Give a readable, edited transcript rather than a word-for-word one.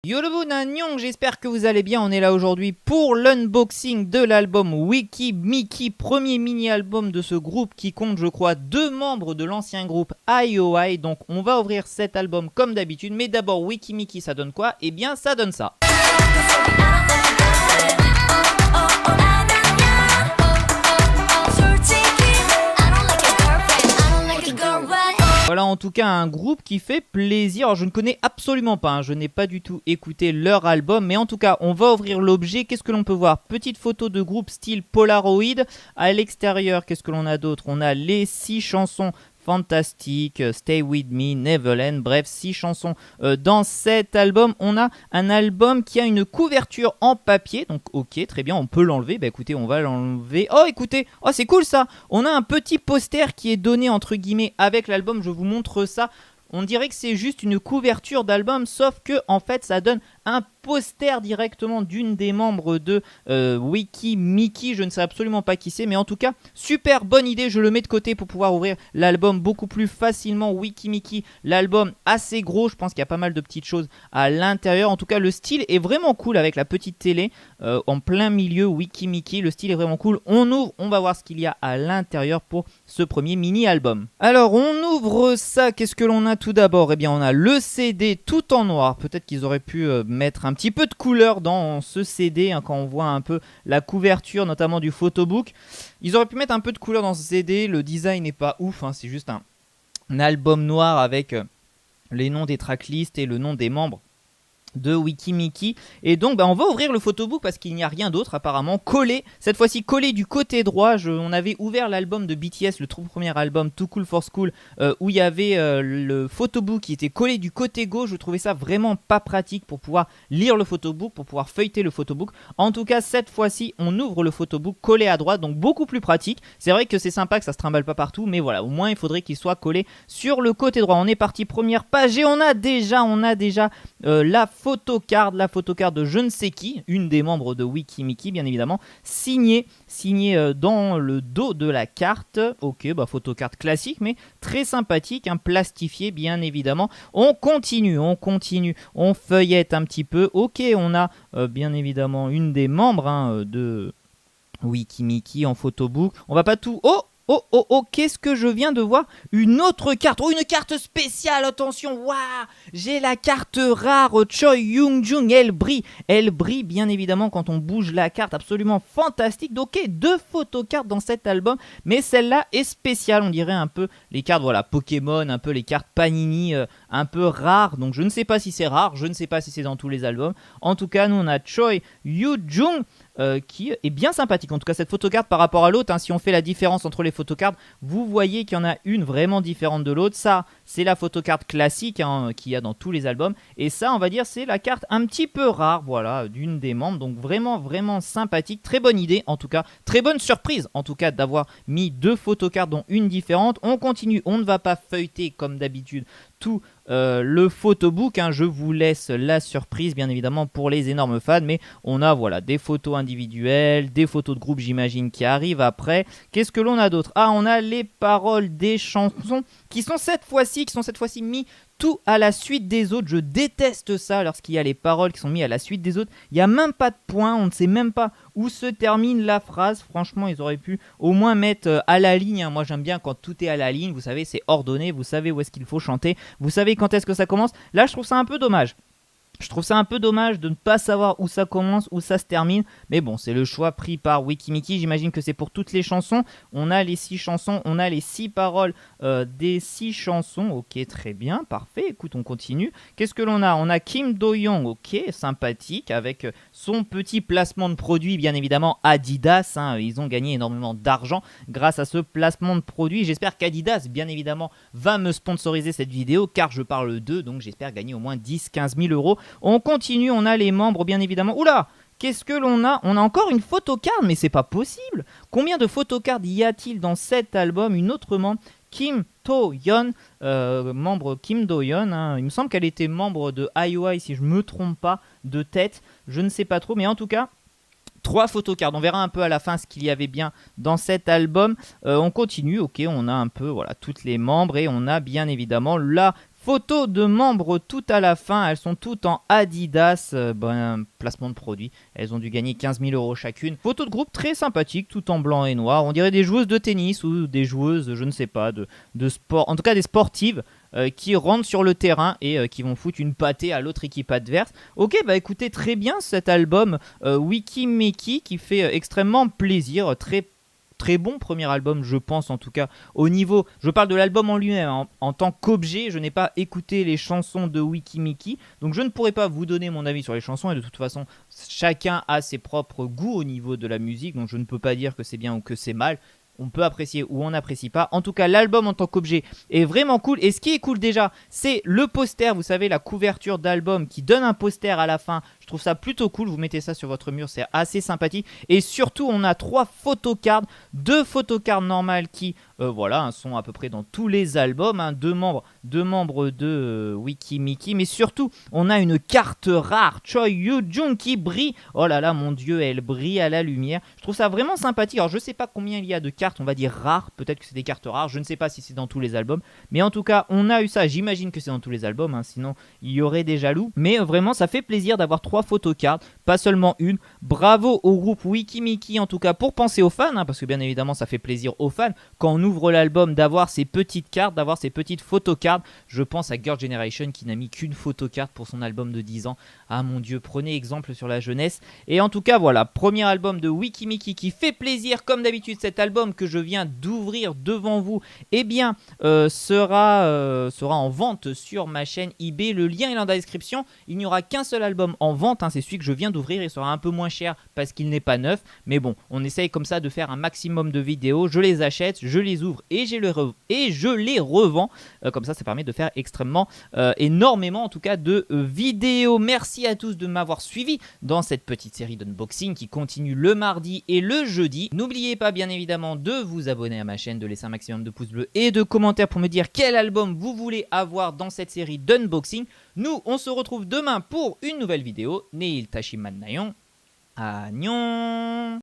Yolobu Nanyong, j'espère que vous allez bien. On est là aujourd'hui pour l'unboxing de l'album Wiki Miki, premier mini-album de ce groupe qui compte, je crois, 2 membres de l'ancien groupe IOI. Donc on va ouvrir cet album comme d'habitude. Mais d'abord, Wiki Miki, ça donne quoi? Eh bien, ça donne ça. Voilà en tout cas un groupe qui fait plaisir. Alors, je ne connais absolument pas, hein, je n'ai pas du tout écouté leur album. Mais en tout cas on va ouvrir l'objet. Qu'est-ce que l'on peut voir? Petite photo de groupe style Polaroid. À l'extérieur, qu'est-ce que l'on a d'autre? On a les 6 chansons fantastique, Stay With Me, Neverland, bref 6 chansons dans cet album. On a un album qui a une couverture en papier, donc ok, très bien, on peut l'enlever. Bah écoutez, on va l'enlever. Oh écoutez, oh c'est cool ça. On a un petit poster qui est donné entre guillemets avec l'album, je vous montre ça. On dirait que c'est juste une couverture d'album, sauf que en fait ça donne un poster directement d'une des membres de Wiki Miki. Je ne sais absolument pas qui c'est, mais en tout cas super bonne idée. Je le mets de côté pour pouvoir ouvrir l'album beaucoup plus facilement. Wiki Miki, l'album assez gros, je pense qu'il y a pas mal de petites choses à l'intérieur. En tout cas le style est vraiment cool avec la petite télé en plein milieu. Wiki Miki, le style est vraiment cool. On ouvre, on va voir ce qu'il y a à l'intérieur pour ce premier mini album. Alors on ouvre ça, qu'est-ce que l'on a tout d'abord? Eh bien on a le CD tout en noir. Peut-être qu'ils auraient pu mettre un petit peu de couleur dans ce CD, hein, quand on voit un peu la couverture notamment du photobook. Ils auraient pu mettre un peu de couleur dans ce CD. Le design n'est pas ouf, hein, c'est juste un album noir avec les noms des tracklists et le nom des membres de Wiki Miki. Et donc on va ouvrir le photobook parce qu'il n'y a rien d'autre apparemment collé, cette fois-ci collé du côté droit. On avait ouvert l'album de BTS, le tout premier album Too Cool for School, où il y avait le photobook qui était collé du côté gauche. Je trouvais ça vraiment pas pratique pour pouvoir lire le photobook, pour pouvoir feuilleter le photobook. En tout cas cette fois-ci on ouvre le photobook collé à droite, donc beaucoup plus pratique. C'est vrai que c'est sympa que ça se trimballe pas partout, mais voilà, au moins il faudrait qu'il soit collé sur le côté droit. On est parti, première page, et on a déjà la photocard de je ne sais qui, une des membres de Wiki Miki bien évidemment, signée dans le dos de la carte. Ok, bah photocard classique mais très sympathique, plastifié bien évidemment. On continue, on feuillette un petit peu. Ok, on a bien évidemment une des membres de Wiki Miki en photobook. On va pas tout... Oh, qu'est-ce que je viens de voir? Une autre carte, une carte spéciale, attention, waouh. J'ai la carte rare Choi Young-jung, elle brille bien évidemment quand on bouge la carte, absolument fantastique. Donc ok, 2 photocartes dans cet album, mais celle-là est spéciale, on dirait un peu les cartes, voilà, Pokémon, un peu les cartes Panini, un peu rares. Donc je ne sais pas si c'est rare, je ne sais pas si c'est dans tous les albums. En tout cas, nous on a Choi Young-jung, qui est bien sympathique. En tout cas cette photocarte par rapport à l'autre, si on fait la différence entre les photocartes, vous voyez qu'il y en a une vraiment différente de l'autre. Ça c'est la photocarte classique qu'il y a dans tous les albums, et ça on va dire c'est la carte un petit peu rare, voilà, d'une des membres. Donc vraiment sympathique, très bonne idée en tout cas, très bonne surprise en tout cas d'avoir mis 2 photocartes dont une différente. On continue, on ne va pas feuilleter comme d'habitude tout le photobook, je vous laisse la surprise bien évidemment pour les énormes fans, mais on a voilà des photos individuelles, des photos de groupe j'imagine qui arrivent après. Qu'est-ce que l'on a d'autre? On a les paroles des chansons qui sont cette fois-ci mis tout à la suite des autres. Je déteste ça lorsqu'il y a les paroles qui sont mises à la suite des autres. Il n'y a même pas de point, on ne sait même pas où se termine la phrase. Franchement, ils auraient pu au moins mettre à la ligne. Moi, j'aime bien quand tout est à la ligne. Vous savez, c'est ordonné. Vous savez où est-ce qu'il faut chanter. Vous savez quand est-ce que ça commence. Là, je trouve ça un peu dommage. Je trouve ça un peu dommage de ne pas savoir où ça commence, où ça se termine. Mais bon, c'est le choix pris par Wiki Miki. J'imagine que c'est pour toutes les chansons. On a les 6 chansons, on a les 6 paroles des 6 chansons. Ok, très bien, parfait. Écoute, on continue. Qu'est-ce que l'on a? On a Kim Do-young, ok, sympathique, avec son petit placement de produit, bien évidemment, Adidas. Ils ont gagné énormément d'argent grâce à ce placement de produit. J'espère qu'Adidas, bien évidemment, va me sponsoriser cette vidéo, car je parle d'eux, donc j'espère gagner au moins 10-15 000 euros. On continue, on a les membres bien évidemment. Oula, qu'est-ce que l'on a? On a encore une photocard, mais c'est pas possible. Combien de photocards y a-t-il dans cet album? Une autre membre, Kim Do-yeon, membre Kim Do-yeon. Il me semble qu'elle était membre de IOI si je me trompe pas de tête. Je ne sais pas trop, mais en tout cas... 3 photocards, on verra un peu à la fin ce qu'il y avait bien dans cet album. On continue, ok, on a un peu voilà toutes les membres, et on a bien évidemment la Photos de membres tout à la fin, elles sont toutes en Adidas, placement de produit. Elles ont dû gagner 15 000 € chacune. Photos de groupe très sympathiques, tout en blanc et noir. On dirait des joueuses de tennis ou des joueuses, je ne sais pas, de sport. En tout cas des sportives qui rentrent sur le terrain et qui vont foutre une pâtée à l'autre équipe adverse. Ok, bah écoutez, très bien cet album Wikimeki qui fait extrêmement plaisir, très bon premier album, je pense, en tout cas au niveau, je parle de l'album en lui-même en tant qu'objet. Je n'ai pas écouté les chansons de Wikimeki, donc je ne pourrais pas vous donner mon avis sur les chansons, et de toute façon chacun a ses propres goûts au niveau de la musique, donc je ne peux pas dire que c'est bien ou que c'est mal. On peut apprécier ou on n'apprécie pas. En tout cas, l'album en tant qu'objet est vraiment cool. Et ce qui est cool déjà, c'est le poster. Vous savez, la couverture d'album qui donne un poster à la fin. Je trouve ça plutôt cool. Vous mettez ça sur votre mur, c'est assez sympathique. Et surtout, on a 3 photocards. 2 photocards normales qui, sont à peu près dans tous les albums. 2 membres de Wikimeki. Mais surtout, on a une carte rare, Choi Yoo-jung, qui brille. Oh là là, mon Dieu, elle brille à la lumière. Je trouve ça vraiment sympathique. Alors, je sais pas combien il y a de cartes, on va dire rares, peut-être que c'est des cartes rares, je ne sais pas si c'est dans tous les albums, mais en tout cas on a eu ça, j'imagine que c'est dans tous les albums, sinon il y aurait des jaloux, mais vraiment ça fait plaisir d'avoir 3 photocards, pas seulement une. Bravo au groupe Wikimeki en tout cas pour penser aux fans, parce que bien évidemment ça fait plaisir aux fans quand on ouvre l'album d'avoir ces petites cartes, d'avoir ces petites photocards. Je pense à Girl Generation qui n'a mis qu'une photocarte pour son album de 10 ans. Ah mon Dieu, prenez exemple sur la jeunesse. Et en tout cas voilà, premier album de Wikimeki qui fait plaisir comme d'habitude. Cet album que je viens d'ouvrir devant vous, sera en vente sur ma chaîne eBay. Le lien est dans la description. Il n'y aura qu'un seul album en vente, c'est celui que je viens d'ouvrir. Il sera un peu moins cher parce qu'il n'est pas neuf, mais bon, on essaye comme ça de faire un maximum de vidéos. Je les achète, je les ouvre et je les revends. Comme ça permet de faire énormément en tout cas de vidéos. Merci à tous de m'avoir suivi dans cette petite série d'unboxing qui continue le mardi et le jeudi. N'oubliez pas bien évidemment de vous abonner à ma chaîne, de laisser un maximum de pouces bleus et de commentaires pour me dire quel album vous voulez avoir dans cette série d'unboxing. Nous, on se retrouve demain pour une nouvelle vidéo. Neil Tashiman Nayon. Agnon.